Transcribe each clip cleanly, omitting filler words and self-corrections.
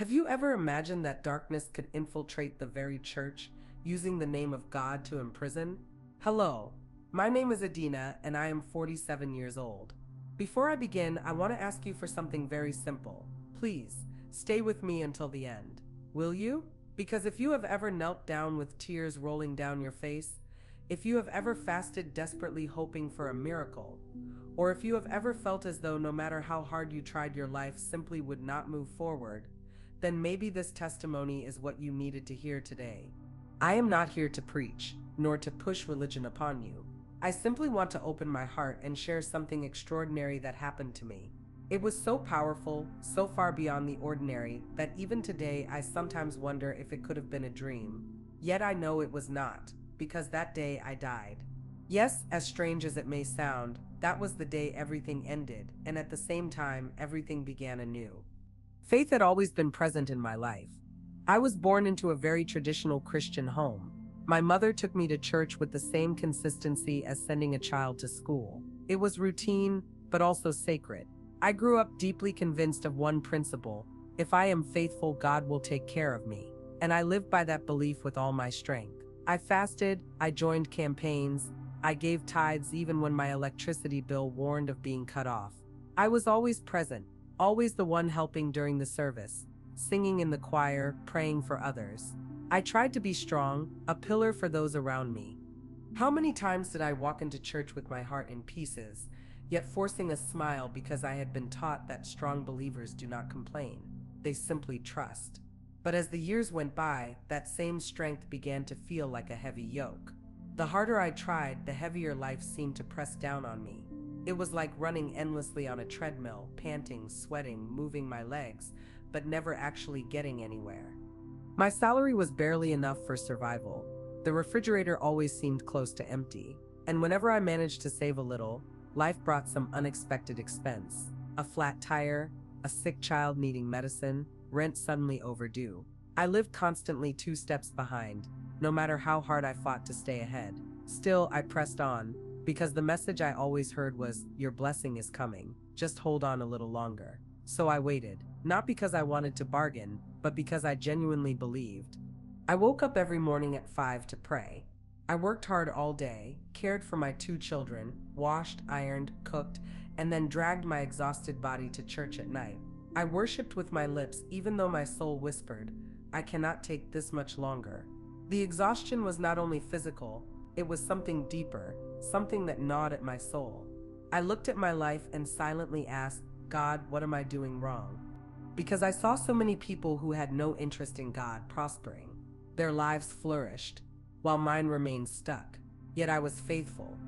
Have you ever imagined that darkness could infiltrate the very church, using the name of God to imprison? Hello, my name is Adina and I am 47 years old. Before I begin, I want to ask you for something very simple. Please, stay with me until the end. Will you? Because if you have ever knelt down with tears rolling down your face, if you have ever fasted desperately hoping for a miracle, or if you have ever felt as though no matter how hard you tried your life simply would not move forward, then maybe this testimony is what you needed to hear today. I am not here to preach, nor to push religion upon you. I simply want to open my heart and share something extraordinary that happened to me. It was so powerful, so far beyond the ordinary, that even today I sometimes wonder if it could have been a dream. Yet I know it was not, because that day I died. Yes, as strange as it may sound, that was the day everything ended, and at the same time, everything began anew. Faith had always been present in my life. I was born into a very traditional Christian home. My mother took me to church with the same consistency as sending a child to school. It was routine, but also sacred. I grew up deeply convinced of one principle: if I am faithful, God will take care of me. And I lived by that belief with all my strength. I fasted, I joined campaigns, I gave tithes even when my electricity bill warned of being cut off. I was always present, always the one helping during the service, singing in the choir, praying for others. I tried to be strong, a pillar for those around me. How many times did I walk into church with my heart in pieces, yet forcing a smile because I had been taught that strong believers do not complain, they simply trust. But as the years went by, that same strength began to feel like a heavy yoke. The harder I tried, the heavier life seemed to press down on me. It was like running endlessly on a treadmill, panting, sweating, moving my legs, but never actually getting anywhere. My salary was barely enough for survival. The refrigerator always seemed close to empty, and whenever I managed to save a little, life brought some unexpected expense. A flat tire, a sick child needing medicine, rent suddenly overdue. I lived constantly 2 steps behind, no matter how hard I fought to stay ahead. Still, I pressed on, because the message I always heard was, "Your blessing is coming, just hold on a little longer." So I waited, not because I wanted to bargain, but because I genuinely believed. I woke up every morning at 5 to pray. I worked hard all day, cared for my 2 children, washed, ironed, cooked, and then dragged my exhausted body to church at night. I worshiped with my lips even though my soul whispered, "I cannot take this much longer." The exhaustion was not only physical, it was something deeper, something that gnawed at my soul. I looked at my life and silently asked, "God, what am I doing wrong?" Because I saw so many people who had no interest in God prospering. Their lives flourished, while mine remained stuck. Yet I was faithful.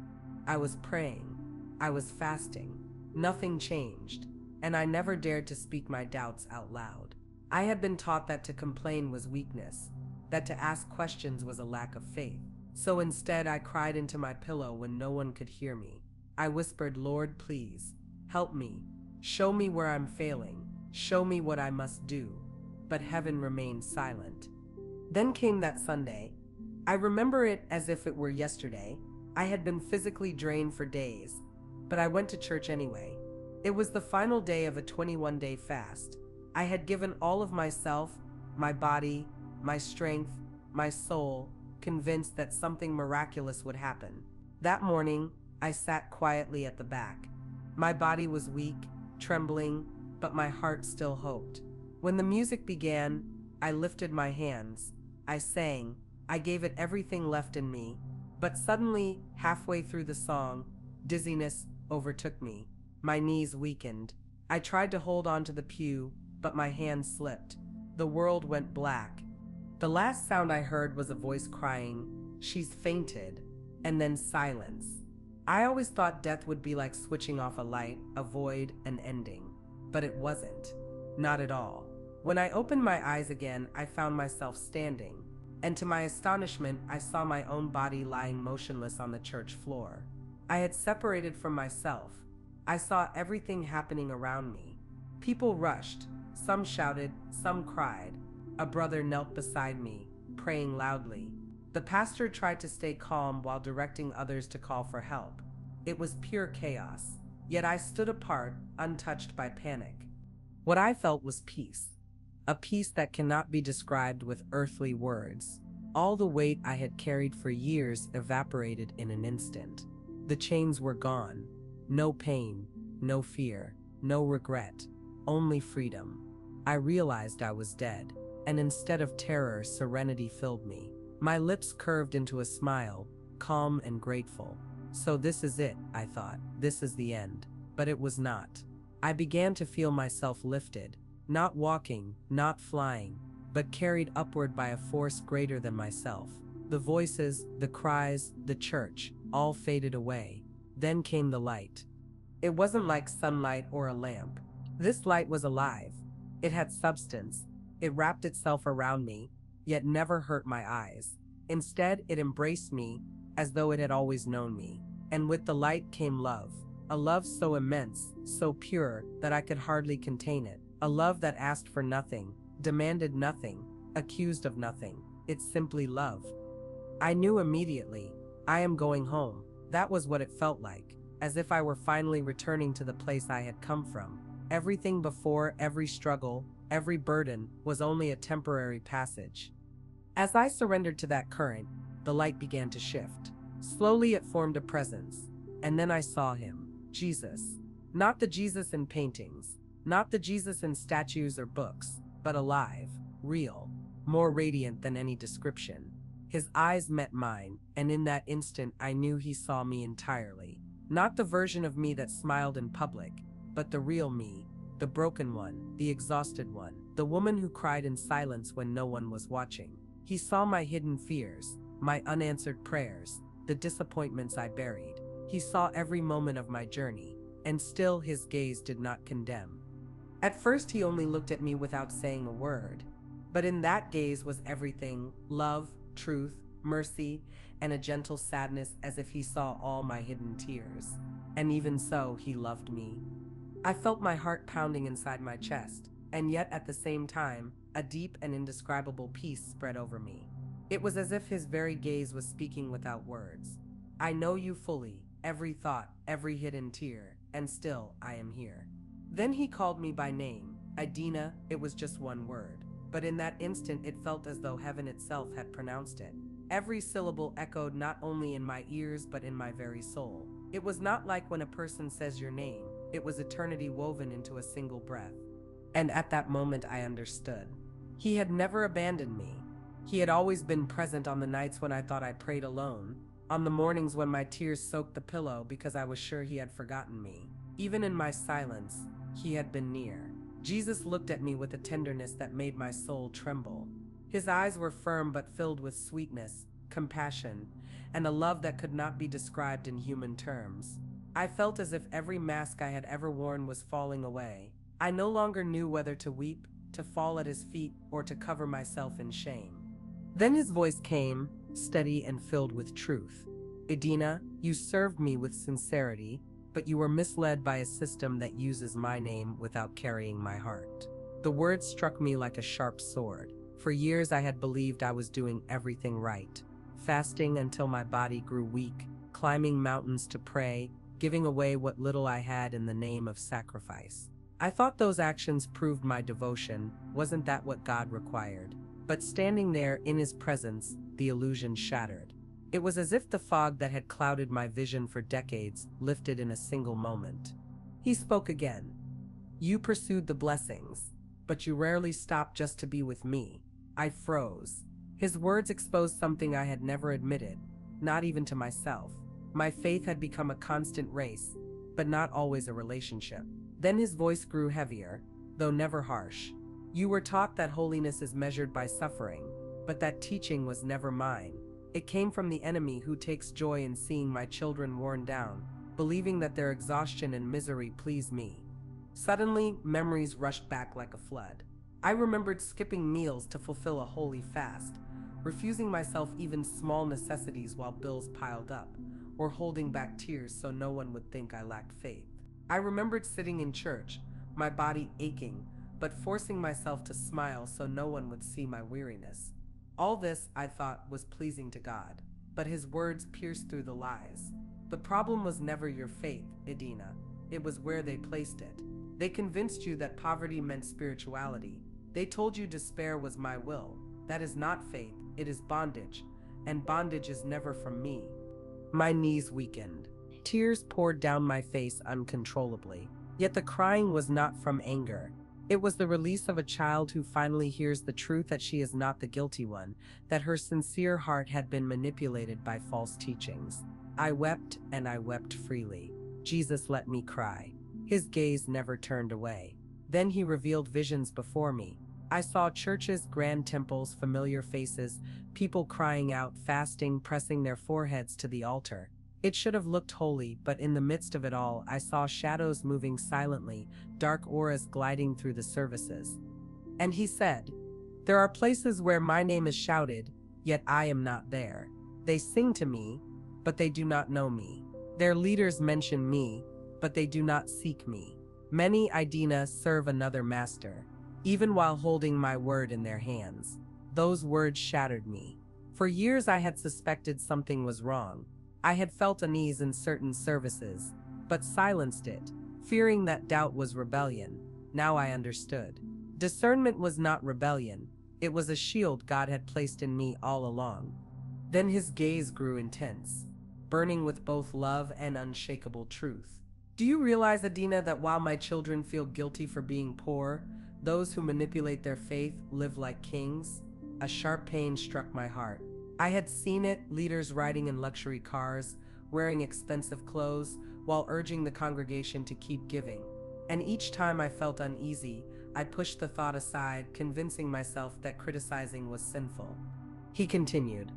I was praying. I was fasting. Nothing changed, and I never dared to speak my doubts out loud. I had been taught that to complain was weakness, that to ask questions was a lack of faith. So instead, I cried into my pillow when no one could hear me. I whispered, "Lord, please, help me. Show me where I'm failing. Show me what I must do." But heaven remained silent. Then came that Sunday. I remember it as if it were yesterday. I had been physically drained for days, but I went to church anyway. It was the final day of a 21-day fast. I had given all of myself, my body, my strength, my soul, convinced that something miraculous would happen. That morning, I sat quietly at the back. My body was weak, trembling, but my heart still hoped. When the music began, I lifted my hands. I sang. I gave it everything left in me. But suddenly, halfway through the song, dizziness overtook me. My knees weakened. I tried to hold on to the pew, but my hand slipped. The world went black. The last sound I heard was a voice crying, "She's fainted," and then silence. I always thought death would be like switching off a light, a void, an ending. But it wasn't. Not at all. When I opened my eyes again, I found myself standing, and to my astonishment, I saw my own body lying motionless on the church floor. I had separated from myself. I saw everything happening around me. People rushed. Some shouted, some cried. A brother knelt beside me, praying loudly. The pastor tried to stay calm while directing others to call for help. It was pure chaos, yet I stood apart, untouched by panic. What I felt was peace. a peace that cannot be described with earthly words. All the weight I had carried for years evaporated in an instant. The chains were gone. No pain, no fear, no regret, only freedom. I realized I was dead, and instead of terror, serenity filled me. My lips curved into a smile, calm and grateful. So this is it, I thought. This is the end. But it was not. I began to feel myself lifted, not walking, not flying, but carried upward by a force greater than myself. The voices, the cries, the church, all faded away. Then came the light. It wasn't like sunlight or a lamp. This light was alive. It had substance. It wrapped itself around me, yet never hurt my eyes. Instead, it embraced me as though it had always known me. And with the light came love. A love so immense, so pure, that I could hardly contain it. A love that asked for nothing, demanded nothing, accused of nothing. It's simply love. I knew immediately, I am going home. That was what it felt like, as if I were finally returning to the place I had come from. Everything before, every struggle, every burden, was only a temporary passage. As I surrendered to that current, the light began to shift. Slowly it formed a presence, and then I saw him, Jesus. Not the Jesus in paintings, not the Jesus in statues or books, but alive, real, more radiant than any description. His eyes met mine, and in that instant I knew he saw me entirely. Not the version of me that smiled in public, but the real me, the broken one, the exhausted one, the woman who cried in silence when no one was watching. He saw my hidden fears, my unanswered prayers, the disappointments I buried. He saw every moment of my journey, and still his gaze did not condemn. At first he only looked at me without saying a word, but in that gaze was everything: love, truth, mercy, and a gentle sadness, as if he saw all my hidden tears. And even so, he loved me. I felt my heart pounding inside my chest, and yet at the same time, a deep and indescribable peace spread over me. It was as if his very gaze was speaking without words. I know you fully, every thought, every hidden tear, and still I am here. Then he called me by name, Idina. It was just one word, but in that instant it felt as though heaven itself had pronounced it. Every syllable echoed not only in my ears but in my very soul. It was not like when a person says your name. It was eternity woven into a single breath. And at that moment I understood. He had never abandoned me. He had always been present on the nights when I thought I prayed alone, on the mornings when my tears soaked the pillow because I was sure he had forgotten me. Even in my silence, he had been near. Jesus looked at me with a tenderness that made my soul tremble. His eyes were firm but filled with sweetness, compassion, and a love that could not be described in human terms. I felt as if every mask I had ever worn was falling away. I no longer knew whether to weep, to fall at his feet, or to cover myself in shame. Then his voice came, steady and filled with truth. Idina, you served me with sincerity, but you were misled by a system that uses my name without carrying my heart. The words struck me like a sharp sword. For years I had believed I was doing everything right, fasting until my body grew weak, climbing mountains to pray, giving away what little I had in the name of sacrifice. I thought those actions proved my devotion. Wasn't that what God required? But standing there in his presence, the illusion shattered. It was as if the fog that had clouded my vision for decades lifted in a single moment. He spoke again. You pursued the blessings, but you rarely stopped just to be with me. I froze. His words exposed something I had never admitted, not even to myself. My faith had become a constant race, but not always a relationship. Then his voice grew heavier, though never harsh. You were taught that holiness is measured by suffering, but that teaching was never mine. It came from the enemy who takes joy in seeing my children worn down, believing that their exhaustion and misery please me. Suddenly, memories rushed back like a flood. I remembered skipping meals to fulfill a holy fast, refusing myself even small necessities while bills piled up, or holding back tears so no one would think I lacked faith. I remembered sitting in church, my body aching, but forcing myself to smile so no one would see my weariness. All this, I thought, was pleasing to God, but his words pierced through the lies. The problem was never your faith, Idina. It was where they placed it. They convinced you that poverty meant spirituality, They told you despair was my will. That is not faith, it is bondage, and bondage is never from me. My knees weakened. Tears poured down my face uncontrollably. Yet the crying was not from anger. It was the release of a child who finally hears the truth that she is not the guilty one, that her sincere heart had been manipulated by false teachings. I wept, and I wept freely. Jesus let me cry. His gaze never turned away. Then he revealed visions before me. I saw churches, grand temples, familiar faces, people crying out, fasting, pressing their foreheads to the altar. It should have looked holy, but in the midst of it all, I saw shadows moving silently, dark auras gliding through the services. And he said, "There are places where my name is shouted, yet I am not there. They sing to me, but they do not know me. Their leaders mention me, but they do not seek me. Many, Idina, serve another master, even while holding my word in their hands." Those words shattered me. For years I had suspected something was wrong. I had felt unease in certain services, but silenced it, fearing that doubt was rebellion. Now I understood. Discernment was not rebellion. It was a shield God had placed in me all along. Then his gaze grew intense, burning with both love and unshakable truth. "Do you realize, Adina, that while my children feel guilty for being poor, those who manipulate their faith live like kings?" A sharp pain struck my heart. I had seen it, leaders riding in luxury cars, wearing expensive clothes, while urging the congregation to keep giving. And each time I felt uneasy, I pushed the thought aside, convincing myself that criticizing was sinful. He continued,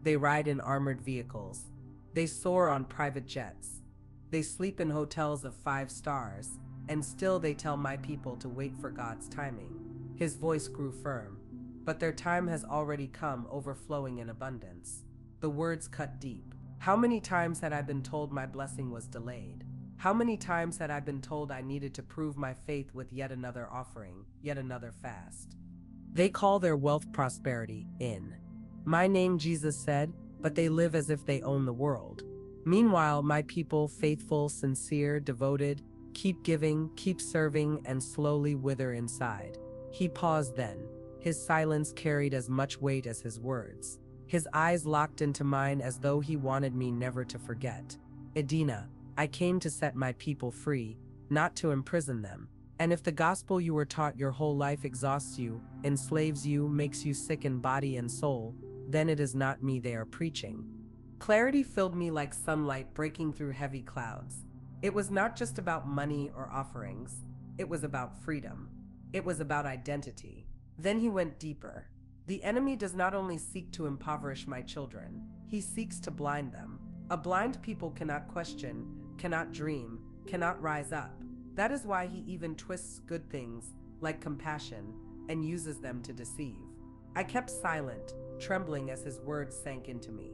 "They ride in armored vehicles. They soar on private jets. They sleep in hotels of 5 stars, and still they tell my people to wait for God's timing." His voice grew firm. "But their time has already come, overflowing in abundance." The words cut deep. How many times had I been told my blessing was delayed? How many times had I been told I needed to prove my faith with yet another offering, yet another fast? "They call their wealth prosperity in my name," Jesus said, "but they live as if they own the world. Meanwhile, my people, faithful, sincere, devoted, keep giving, keep serving, and slowly wither inside." He paused then. His silence carried as much weight as his words. His eyes locked into mine as though he wanted me never to forget. "Adina, I came to set my people free, not to imprison them. And if the gospel you were taught your whole life exhausts you, enslaves you, makes you sick in body and soul, then it is not me they are preaching." Clarity filled me like sunlight breaking through heavy clouds. It was not just about money or offerings. It was about freedom. It was about identity. Then he went deeper. "The enemy does not only seek to impoverish my children, he seeks to blind them. A blind people cannot question, cannot dream, cannot rise up. That is why he even twists good things, like compassion, and uses them to deceive." I kept silent, trembling as his words sank into me.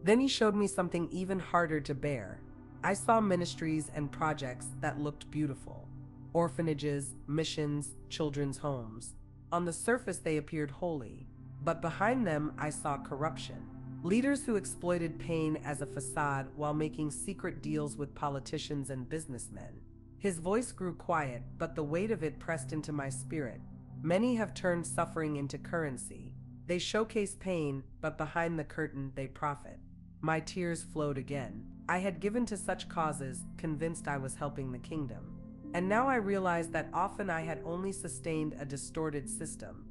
Then he showed me something even harder to bear. I saw ministries and projects that looked beautiful. Orphanages, missions, children's homes. On the surface they appeared holy, but behind them I saw corruption. Leaders who exploited pain as a facade while making secret deals with politicians and businessmen. His voice grew quiet, but the weight of it pressed into my spirit. Many have turned suffering into currency. They showcase pain, but behind the curtain they profit. My tears flowed again. I had given to such causes, convinced I was helping the kingdom. And now I realized that often I had only sustained a distorted system.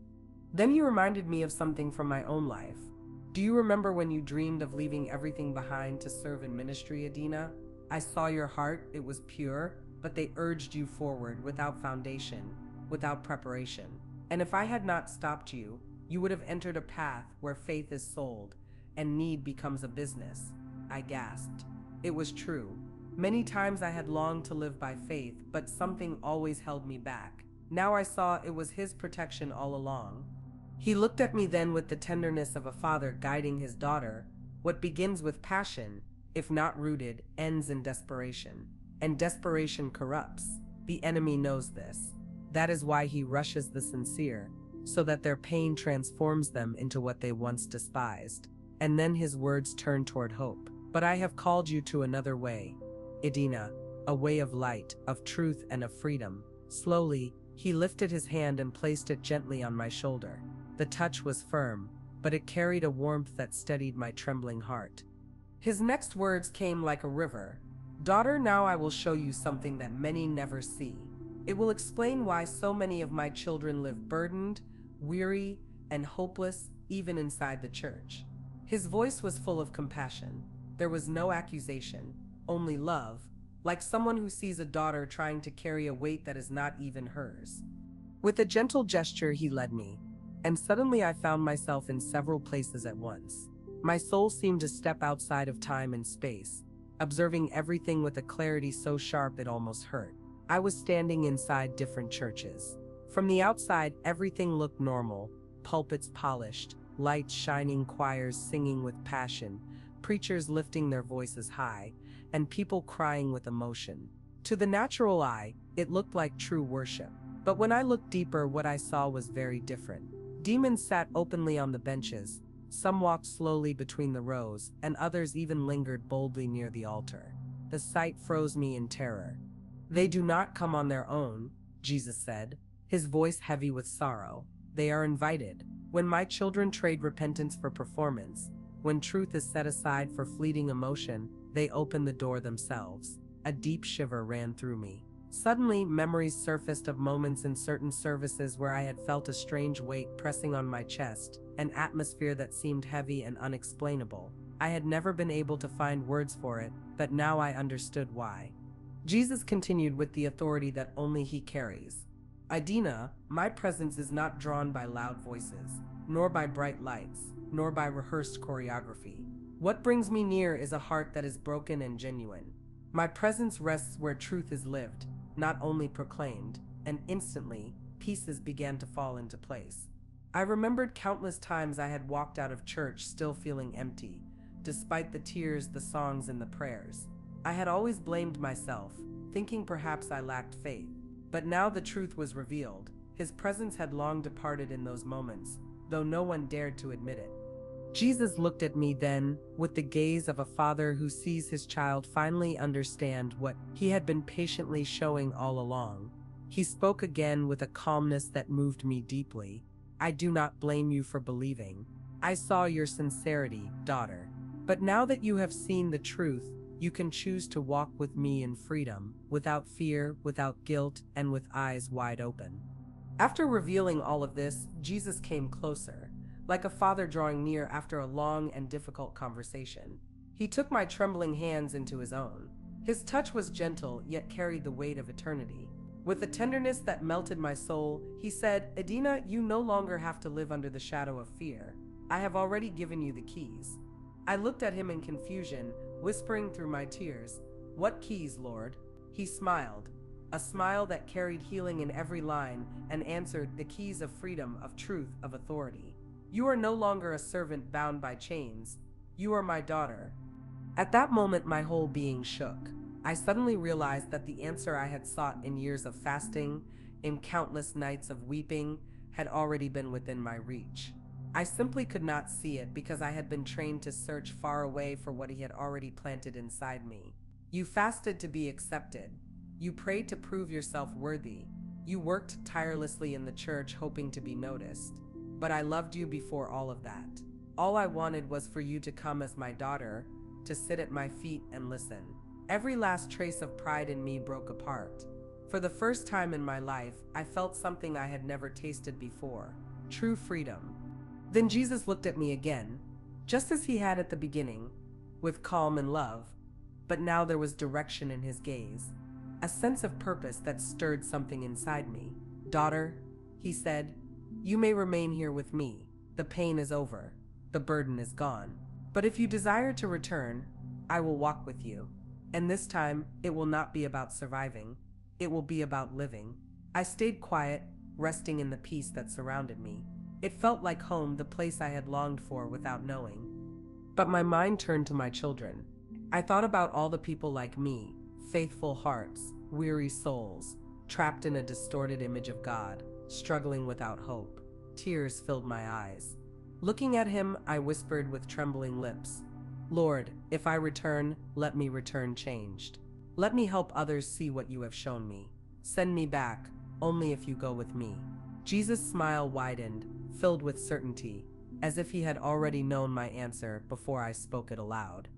Then he reminded me of something from my own life. "Do you remember when you dreamed of leaving everything behind to serve in ministry, Adina? I saw your heart, it was pure, but they urged you forward without foundation, without preparation. And if I had not stopped you, you would have entered a path where faith is sold and need becomes a business." I gasped. It was true. Many times I had longed to live by faith, but something always held me back. Now I saw it was his protection all along. He looked at me then with the tenderness of a father guiding his daughter. What begins with passion, if not rooted, ends in desperation. And desperation corrupts. The enemy knows this. That is why he rushes the sincere, so that their pain transforms them into what they once despised. And then his words turn toward hope. "But I have called you to another way, Adina, a way of light, of truth, and of freedom." Slowly, He lifted his hand and placed it gently on my shoulder. The touch was firm, but it carried a warmth that steadied my trembling heart. His next words came like a river. "Daughter, now I will show you something that many never see. It will explain why so many of my children live burdened, weary, and hopeless, even inside the church." His voice was full of compassion. There was no accusation, only love, like someone who sees a daughter trying to carry a weight that is not even hers. With a gentle gesture, he led me, and suddenly I found myself in several places at once. My soul seemed to step outside of time and space, observing everything with a clarity so sharp it almost hurt. I was standing inside different churches. From the outside, everything looked normal: pulpits polished, lights shining, choirs singing with passion, preachers lifting their voices high, and people crying with emotion. To the natural eye, it looked like true worship. But when I looked deeper, what I saw was very different. Demons sat openly on the benches. Some walked slowly between the rows, and others even lingered boldly near the altar. The sight froze me in terror. "They do not come on their own," Jesus said, his voice heavy with sorrow. "They are invited. When my children trade repentance for performance, when truth is set aside for fleeting emotion, they open the door themselves." A deep shiver ran through me. Suddenly, memories surfaced of moments in certain services where I had felt a strange weight pressing on my chest, an atmosphere that seemed heavy and unexplainable. I had never been able to find words for it, but now I understood why. Jesus continued with the authority that only he carries. "Idina, my presence is not drawn by loud voices, nor by bright lights, nor by rehearsed choreography. What brings me near is a heart that is broken and genuine. My presence rests where truth is lived, not only proclaimed," and instantly, pieces began to fall into place. I remembered countless times I had walked out of church still feeling empty, despite the tears, the songs, and the prayers. I had always blamed myself, thinking perhaps I lacked faith. But now the truth was revealed. His presence had long departed in those moments, though no one dared to admit it. Jesus looked at me then, with the gaze of a father who sees his child finally understand what he had been patiently showing all along. He spoke again with a calmness that moved me deeply. "I do not blame you for believing. I saw your sincerity, daughter. But now that you have seen the truth, you can choose to walk with me in freedom, without fear, without guilt, and with eyes wide open." After revealing all of this, Jesus came closer, like a father drawing near after a long and difficult conversation. He took my trembling hands into his own. His touch was gentle, yet carried the weight of eternity. With a tenderness that melted my soul, he said, "Idina, you no longer have to live under the shadow of fear. I have already given you the keys." I looked at him in confusion, whispering through my tears, "What keys, Lord?" He smiled, a smile that carried healing in every line, and answered, "The keys of freedom, of truth, of authority. You are no longer a servant bound by chains. You are my daughter." At that moment, my whole being shook. I suddenly realized that the answer I had sought in years of fasting, in countless nights of weeping, had already been within my reach. I simply could not see it because I had been trained to search far away for what he had already planted inside me. You fasted to be accepted. You prayed to prove yourself worthy. You worked tirelessly in the church hoping to be noticed. But I loved you before all of that. All I wanted was for you to come as my daughter, to sit at my feet and listen. Every last trace of pride in me broke apart. For the first time in my life, I felt something I had never tasted before: true freedom. Then Jesus looked at me again, just as he had at the beginning, with calm and love. But now there was direction in his gaze, a sense of purpose that stirred something inside me. "Daughter," he said, "you may remain here with me. The pain is over. The burden is gone. But if you desire to return, I will walk with you. And this time, it will not be about surviving. It will be about living." I stayed quiet, resting in the peace that surrounded me. It felt like home, the place I had longed for without knowing. But my mind turned to my children. I thought about all the people like me, faithful hearts, weary souls, trapped in a distorted image of God, struggling without hope. Tears filled my eyes. Looking at him, I whispered with trembling lips, "Lord, if I return, let me return changed. Let me help others see what you have shown me. Send me back, only if you go with me." Jesus' smile widened, filled with certainty, as if he had already known my answer before I spoke it aloud.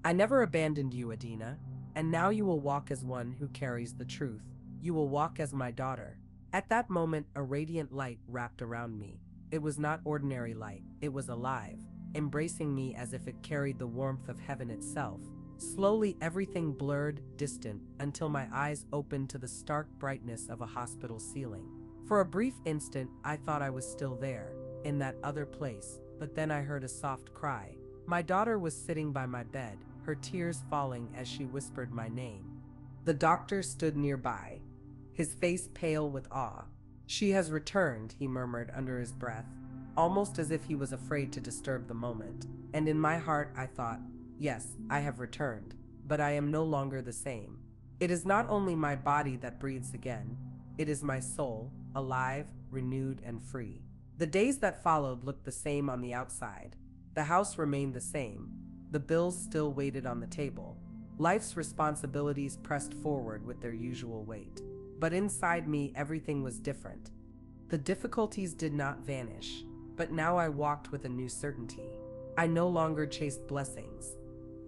"I never abandoned you, Adina, and now you will walk as one who carries the truth. You will walk as my daughter." At that moment, a radiant light wrapped around me. It was not ordinary light, it was alive, embracing me as if it carried the warmth of heaven itself. Slowly, everything blurred, distant, until my eyes opened to the stark brightness of a hospital ceiling. For a brief instant, I thought I was still there, in that other place, but then I heard a soft cry. My daughter was sitting by my bed, her tears falling as she whispered my name. The doctor stood nearby, his face pale with awe. "She has returned," he murmured under his breath, almost as if he was afraid to disturb the moment. And in my heart I thought, yes, I have returned, but I am no longer the same. It is not only my body that breathes again, it is my soul, alive, renewed, and free. The days that followed looked the same on the outside. The house remained the same. The bills still waited on the table. Life's responsibilities pressed forward with their usual weight. But inside me, everything was different. The difficulties did not vanish, but now I walked with a new certainty. I no longer chased blessings.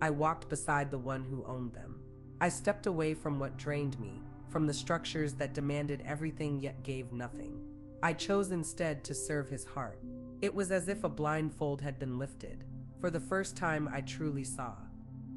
I walked beside the one who owned them. I stepped away from what drained me, from the structures that demanded everything yet gave nothing. I chose instead to serve his heart. It was as if a blindfold had been lifted. For the first time, I truly saw.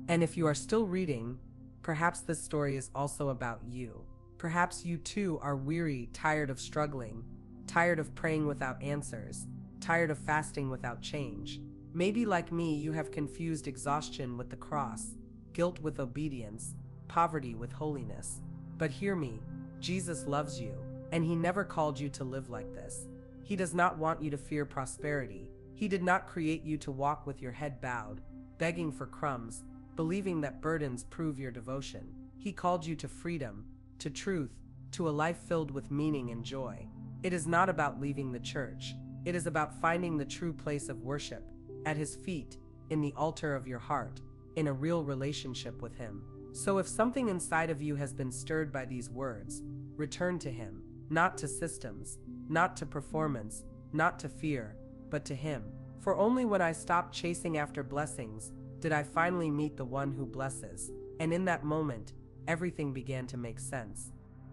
And if you are still reading, perhaps this story is also about you. Perhaps you too are weary, tired of struggling, tired of praying without answers, tired of fasting without change. Maybe like me, you have confused exhaustion with the cross, guilt with obedience, poverty with holiness. But hear me, Jesus loves you, and he never called you to live like this. He does not want you to fear prosperity. He did not create you to walk with your head bowed, begging for crumbs, believing that burdens prove your devotion. He called you to freedom, to truth, to a life filled with meaning and joy. It is not about leaving the church. It is about finding the true place of worship, at his feet, in the altar of your heart, in a real relationship with him. So if something inside of you has been stirred by these words, return to him, not to systems, not to performance, not to fear, but to him. For only when I stopped chasing after blessings did I finally meet the one who blesses, and in that moment, everything began to make sense.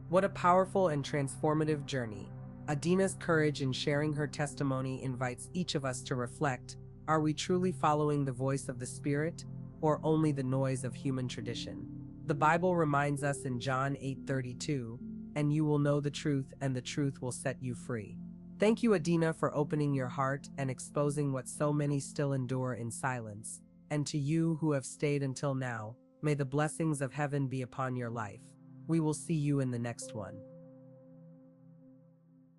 What a powerful and transformative journey. Adina's courage in sharing her testimony invites each of us to reflect: are we truly following the voice of the Spirit, or only the noise of human tradition? The Bible reminds us in John 8:32, "And you will know the truth, and the truth will set you free." Thank you, Adina, for opening your heart and exposing what so many still endure in silence. And to you who have stayed until now, may the blessings of heaven be upon your life. We will see you in the next one.